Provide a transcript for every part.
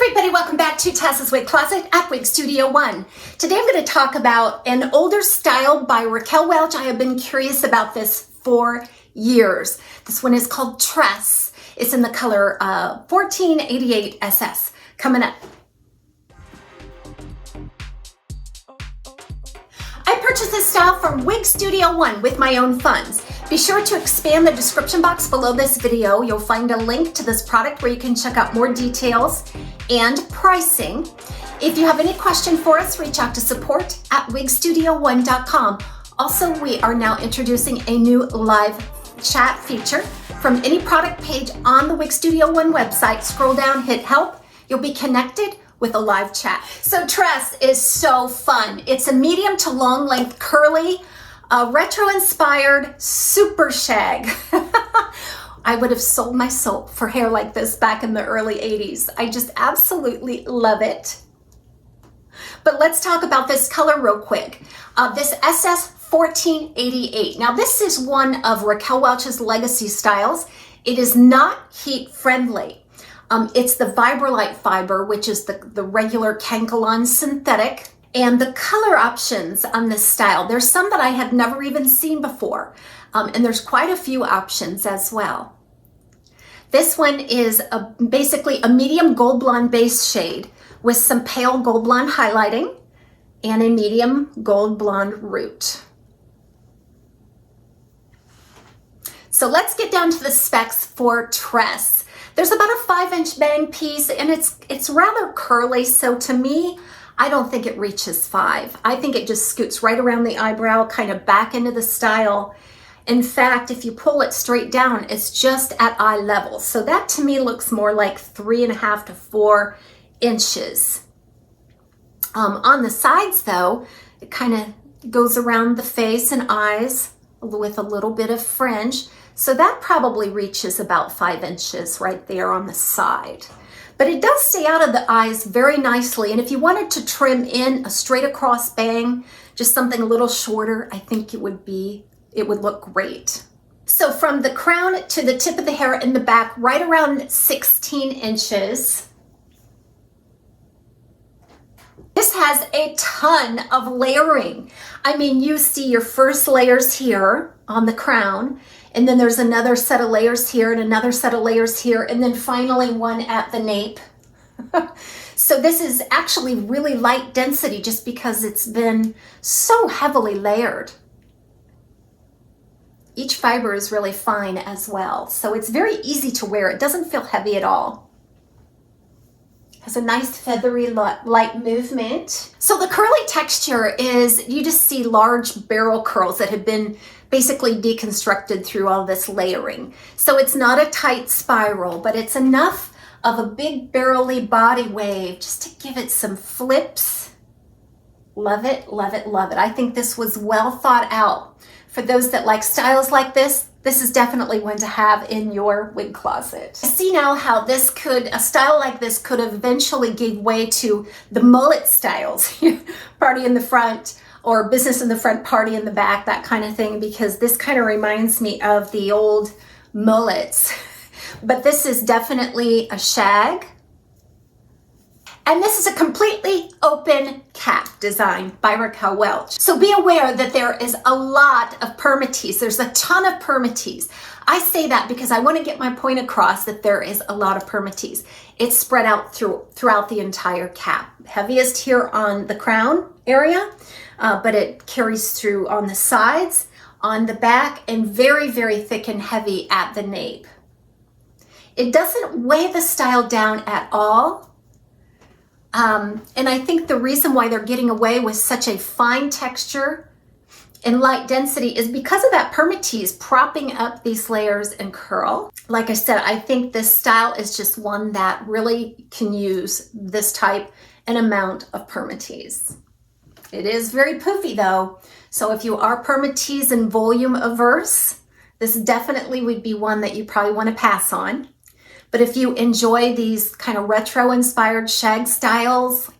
everybody, welcome back to TAZS's Wig Closet at Wig Studio One. Today I'm going to talk about an older style by Raquel Welch. I have been curious about this for years. This one is called Tress. It's in the color 1488 SS. Coming up. I purchased this style from Wig Studio One with my own funds. Be sure to expand the description box below this video. You'll find a link to this product where you can check out more details and pricing. If you have any question for us, reach out to support@wigstudio1.com. Also, we are now introducing a new live chat feature from any product page on the Wig Studio One website. Scroll down, hit help. You'll be connected with a live chat. So Tress is so fun. It's a medium to long length curly, retro inspired super shag. I would have sold my soul for hair like this back in the early 80s. I just absolutely love it. But let's talk about this color real quick. This SS1488. Now this is one of Raquel Welch's legacy styles. It is not heat friendly. It's the Vibrolite fiber, which is the regular Kankalon synthetic. And the color options on this style, there's some that I had never even seen before. And there's quite a few options as well. This one is basically a medium gold blonde base shade with some pale gold blonde highlighting and a medium gold blonde root. So let's get down to the specs for Tress. There's about a 5-inch bang piece and it's rather curly. So to me, I don't think it reaches 5. I think it just scoots right around the eyebrow, kind of back into the style. In fact, if you pull it straight down, it's just at eye level. So that to me looks more like 3.5 to 4 inches. On the sides though, it kind of goes around the face and eyes with a little bit of fringe. So that probably reaches about 5 inches right there on the side. But it does stay out of the eyes very nicely. And if you wanted to trim in a straight across bang, just something a little shorter, I think it would look great. So from the crown to the tip of the hair in the back, right around 16 inches. This has a ton of layering. I mean, you see your first layers here on the crown, and then there's another set of layers here and another set of layers here, and then finally one at the nape. So this is actually really light density just because it's been so heavily layered. Each fiber is really fine as well. So it's very easy to wear. It doesn't feel heavy at all. Has a nice feathery light movement. So the curly texture is, you just see large barrel curls that have been basically deconstructed through all this layering. So it's not a tight spiral, but it's enough of a big barrel-y body wave just to give it some flips. Love it, love it, love it. I think this was well thought out. For those that like styles like this is definitely one to have in your wig closet. I see now how a style like this could eventually give way to the mullet styles, party in the front or business in the front, party in the back, that kind of thing, because this kind of reminds me of the old mullets. But this is definitely a shag. And this is a completely open cap design by Raquel Welch. So be aware that there is a lot of permatease. There's a ton of permatease. I say that because I want to get my point across that there is a lot of permatease. It's spread out throughout the entire cap. Heaviest here on the crown area, but it carries through on the sides, on the back, and very, very thick and heavy at the nape. It doesn't weigh the style down at all. And I think the reason why they're getting away with such a fine texture and light density is because of that permatease propping up these layers and curl. Like I said, I think this style is just one that really can use this type and amount of permatease. It is very poofy though. So if you are permatease and volume averse, this definitely would be one that you probably want to pass on. But if you enjoy these kind of retro inspired shag styles,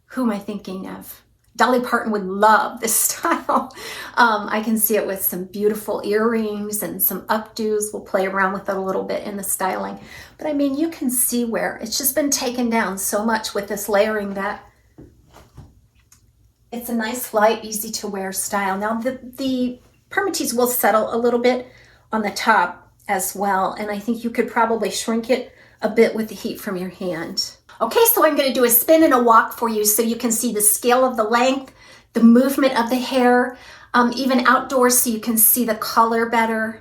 who am I thinking of? Dolly Parton would love this style. I can see it with some beautiful earrings and some updos. We'll play around with it a little bit in the styling. But I mean, you can see where it's just been taken down so much with this layering that it's a nice, light, easy to wear style. Now the permatease will settle a little bit on the top as well. And I think you could probably shrink it a bit with the heat from your hand. Okay, so I'm going to do a spin and a walk for you so you can see the scale of the length, the movement of the hair, even outdoors so you can see the color better.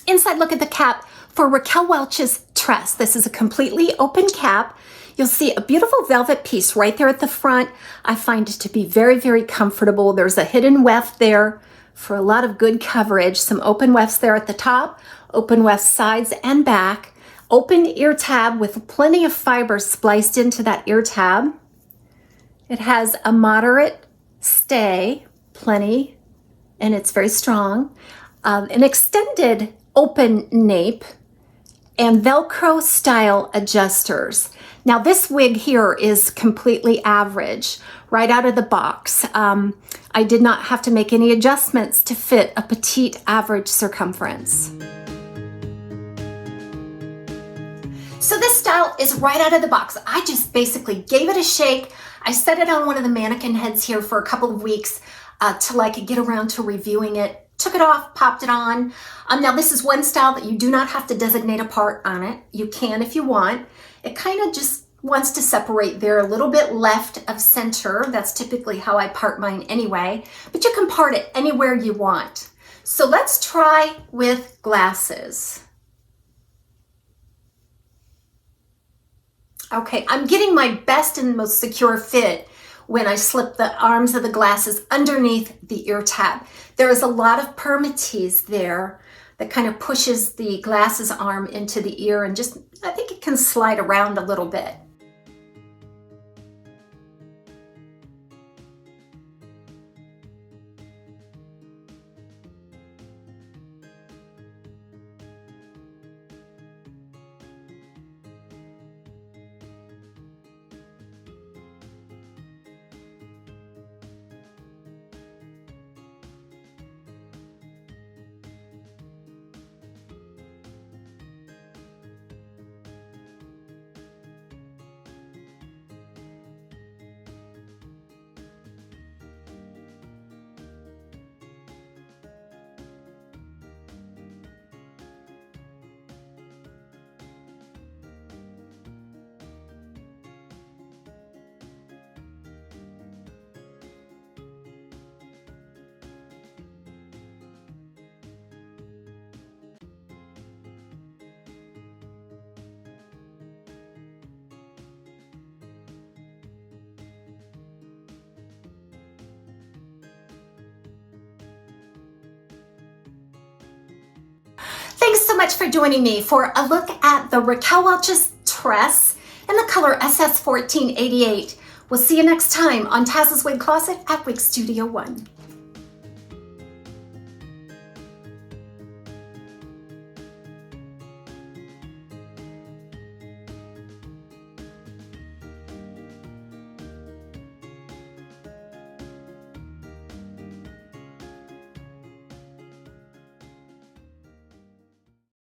Inside look at the cap for Raquel Welch's Tress. This is a completely open cap. You'll see a beautiful velvet piece right there at the front. I find it to be very, very comfortable. There's a hidden weft there for a lot of good coverage. Some open wefts there at the top, open wefts sides and back. Open ear tab with plenty of fiber spliced into that ear tab. It has a moderate stay, plenty, and it's very strong. An extended open nape and Velcro style adjusters. Now this wig here is completely average right out of the box. I did not have to make any adjustments to fit a petite average circumference. So this style is right out of the box. I just basically gave it a shake. I set it on one of the mannequin heads here for a couple of weeks till I could get around to reviewing it. Took it off, popped it on. Now this is one style that you do not have to designate a part on it. You can if you want. It kind of just wants to separate there a little bit left of center. That's typically how I part mine anyway, but you can part it anywhere you want. So let's try with glasses. Okay, I'm getting my best and most secure fit when I slip the arms of the glasses underneath the ear tab. There is a lot of permatease there that kind of pushes the glasses arm into the ear and just, I think it can slide around a little bit. Thanks so much for joining me for a look at the Raquel Welch's Tress in the color SS1488. We'll see you next time on TAZSWIG Closet at Wig Studio 1.